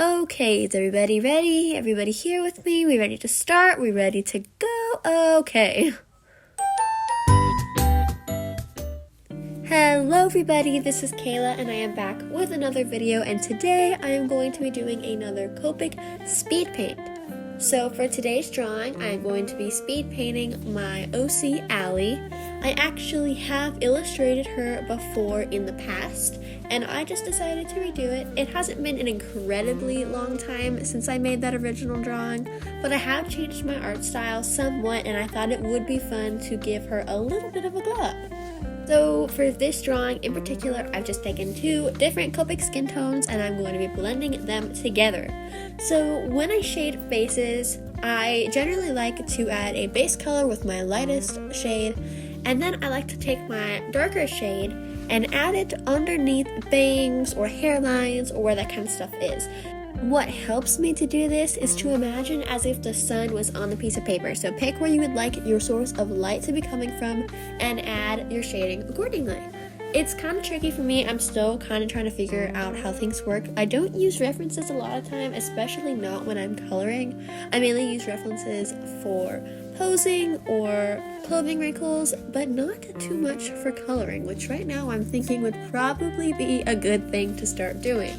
Okay, is everybody ready? Everybody here with me? We ready to start? We ready to go? Okay. Hello everybody, this is Kayla and I am back with another video, and today I am going to be doing another Copic SpeedPaint. So for today's drawing, I am going to be speed painting my OC Allie. I actually have illustrated her before in the past, and I just decided to redo it. It hasn't been an incredibly long time since I made that original drawing, but I have changed my art style somewhat, and I thought it would be fun to give her a little bit of a glow up. So for this drawing in particular, I've just taken two different Copic skin tones and I'm going to be blending them together. So when I shade faces, I generally like to add a base color with my lightest shade, and then I like to take my darker shade and add it underneath bangs or hairlines or where that kind of stuff is. What helps me to do this is to imagine as if the sun was on the piece of paper. So pick where you would like your source of light to be coming from and add your shading accordingly. It's kind of tricky for me. I'm still kind of trying to figure out how things work. I don't use references a lot of time, especially not when I'm coloring. I mainly use references for posing or clothing wrinkles, but not too much for coloring, which right now I'm thinking would probably be a good thing to start doing.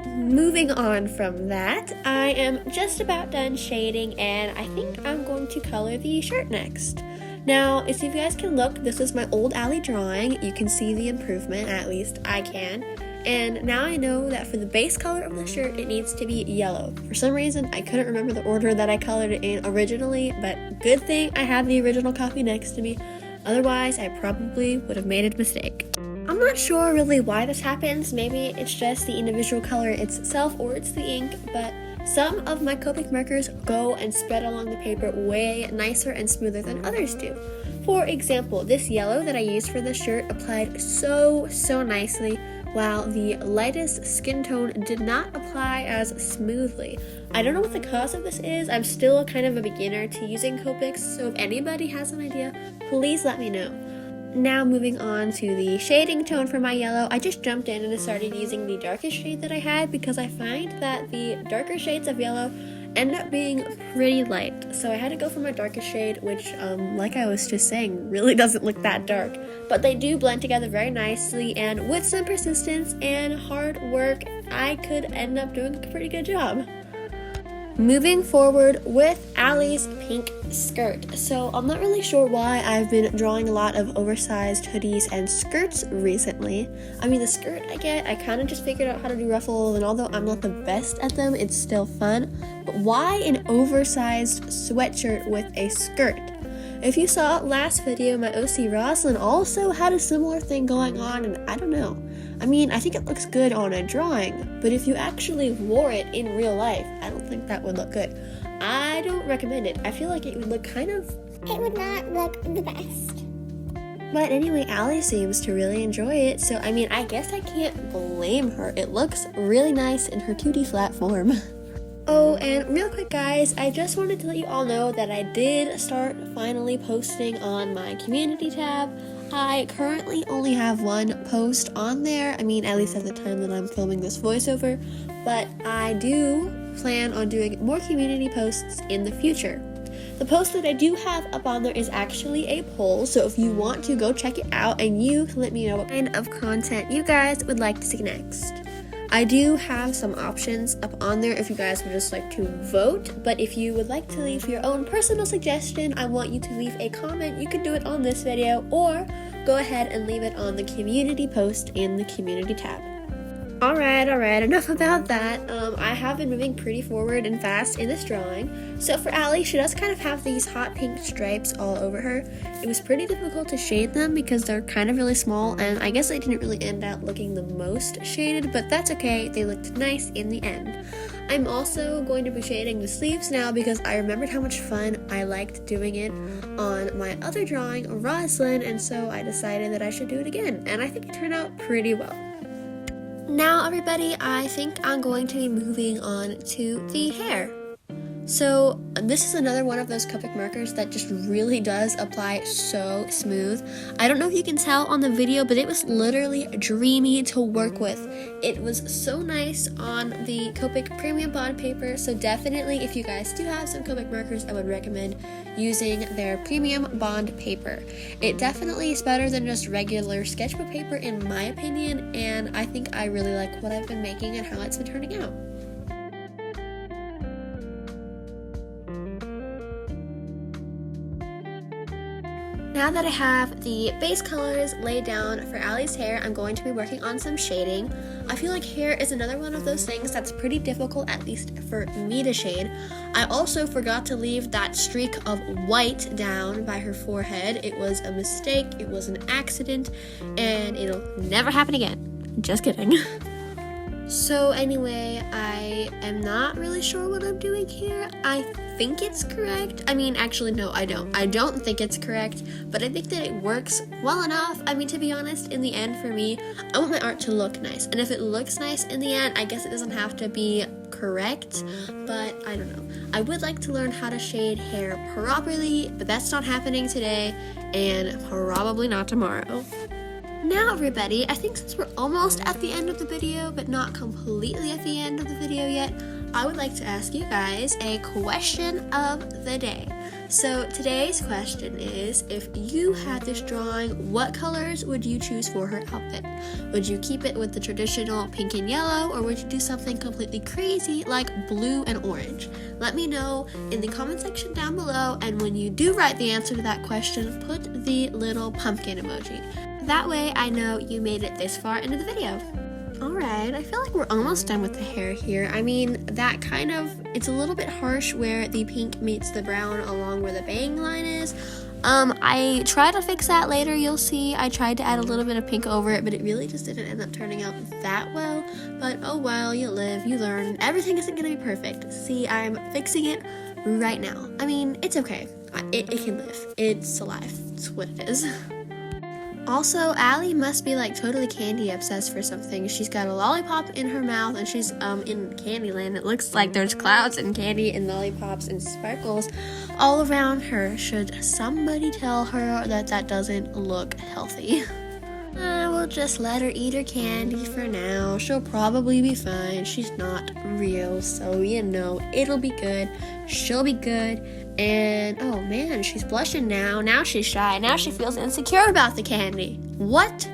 Moving on from that, I am just about done shading and I think I'm going to color the shirt next. Now, if you guys can look, this is my old Allie drawing. You can see the improvement, at least I can. And now I know that for the base color of the shirt, it needs to be yellow. For some reason, I couldn't remember the order that I colored it in originally, but good thing I have the original copy next to me. Otherwise, I probably would have made a mistake. I'm not sure really why this happens. Maybe it's just the individual color itself or it's the ink, but some of my Copic markers go and spread along the paper way nicer and smoother than others do. For example, this yellow that I used for the shirt applied so nicely, while the lightest skin tone did not apply as smoothly. I don't know what the cause of this is. I'm still kind of a beginner to using Copics, so if anybody has an idea, please let me know. Now moving on to the shading tone for my yellow, I just jumped in and started using the darkest shade that I had because I find that the darker shades of yellow end up being pretty light. So I had to go for my darkest shade, which, like I was just saying, really doesn't look that dark. But they do blend together very nicely, and with some persistence and hard work, I could end up doing a pretty good job. Moving forward with Allie's pink skirt. So I'm not really sure why I've been drawing a lot of oversized hoodies and skirts recently. I mean, the skirt I get, I kind of just figured out how to do ruffles, and although I'm not the best at them, it's still fun. But why an oversized sweatshirt with a skirt? If you saw last video, my OC Rosalind also had a similar thing going on, and I don't know. I mean, I think it looks good on a drawing, but if you actually wore it in real life, I don't think that would look good. I don't recommend it. I feel like it would look it would not look the best. But anyway, Allie seems to really enjoy it, so I mean, I guess I can't blame her. It looks really nice in her 2D flat form. Oh, and real quick guys, I just wanted to let you all know that I did start finally posting on my community tab. I currently only have one post on there, I mean at least at the time that I'm filming this voiceover, but I do plan on doing more community posts in the future. The post that I do have up on there is actually a poll, so if you want to go check it out and you can let me know what kind of content you guys would like to see next. I do have some options up on there if you guys would just like to vote, but if you would like to leave your own personal suggestion, I want you to leave a comment. You can do it on this video or go ahead and leave it on the community post in the community tab. Alright, enough about that. I have been moving pretty forward and fast in this drawing. So for Allie, she does kind of have these hot pink stripes all over her. It was pretty difficult to shade them because they're kind of really small, and I guess they didn't really end out looking the most shaded, but that's okay. They looked nice in the end. I'm also going to be shading the sleeves now because I remembered how much fun I liked doing it on my other drawing, Rosalind, and so I decided that I should do it again, and I think it turned out pretty well. Now everybody, I think I'm going to be moving on to the hair. So this is another one of those Copic markers that just really does apply so smooth. I don't know if you can tell on the video, but it was literally dreamy to work with. It was so nice on the Copic premium bond paper, so definitely if you guys do have some Copic markers, I would recommend using their premium bond paper. It definitely is better than just regular sketchbook paper in my opinion, and I think I really like what I've been making and how it's been turning out. Now that I have the base colors laid down for Allie's hair, I'm going to be working on some shading. I feel like hair is another one of those things that's pretty difficult, at least for me to shade. I also forgot to leave that streak of white down by her forehead. It was a mistake, it was an accident, and it'll never happen again. Just kidding. So anyway, I am not really sure what I'm doing here. I think it's correct. I mean, actually, no, I don't. I don't think it's correct, but I think that it works well enough. I mean, to be honest, in the end, for me, I want my art to look nice. And if it looks nice in the end, I guess it doesn't have to be correct, but I don't know. I would like to learn how to shade hair properly, but that's not happening today, and probably not tomorrow. Now everybody, I think since we're almost at the end of the video, but not completely at the end of the video yet, I would like to ask you guys a question of the day. So today's question is, if you had this drawing, what colors would you choose for her outfit? Would you keep it with the traditional pink and yellow, or would you do something completely crazy like blue and orange? Let me know in the comment section down below, and when you do write the answer to that question, put the little pumpkin emoji. That way I know you made it this far into the video. Alright, I feel like we're almost done with the hair here. I mean, that kind of, it's a little bit harsh where the pink meets the brown along where the bang line is. I tried to fix that later, you'll see. I tried to add a little bit of pink over it, but it really just didn't end up turning out that well. But oh well, you live, you learn. Everything isn't gonna be perfect. See, I'm fixing it right now. I mean, it's okay. It can live. It's alive. It's what it is. Also, Allie must be like totally candy obsessed for something. She's got a lollipop in her mouth and she's in Candyland. It looks like there's clouds and candy and lollipops and sparkles all around her. Should somebody tell her that that doesn't look healthy? We'll just let her eat her candy for now. She'll probably be fine. She's not real, so you know, it'll be good. She'll be good. And oh man, she's blushing now. Now she's shy. Now she feels insecure about the candy. What?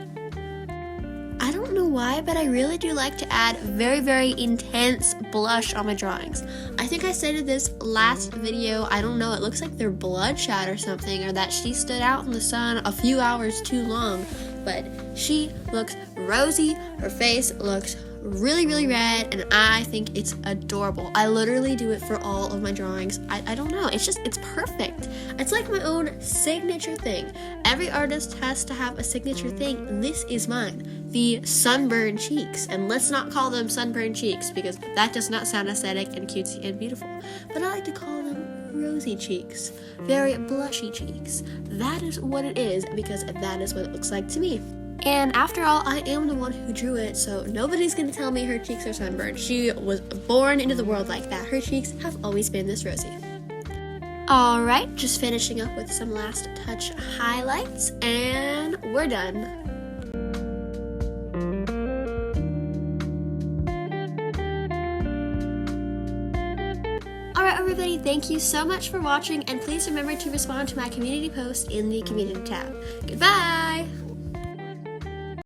I don't know why, but I really do like to add very, very intense blush on my drawings. I think I said in this last video, I don't know, it looks like they're bloodshot or something, or that she stood out in the sun a few hours too long. But she looks rosy, her face looks really, really red, and I think it's adorable. I literally do it for all of my drawings. I don't know, it's perfect. It's like my own signature thing. Every artist has to have a signature thing. This is mine, the sunburned cheeks. And let's not call them sunburned cheeks, because that does not sound aesthetic and cutesy and beautiful. But I like to call them rosy cheeks, very blushy cheeks. That is what it is, because that is what it looks like to me. And after all, I am the one who drew it, so nobody's gonna tell me her cheeks are sunburned. She was born into the world like that. Her cheeks have always been this rosy. Alright, just finishing up with some last touch highlights, and we're done. Alright everybody, thank you so much for watching, and please remember to respond to my community post in the community tab. Goodbye!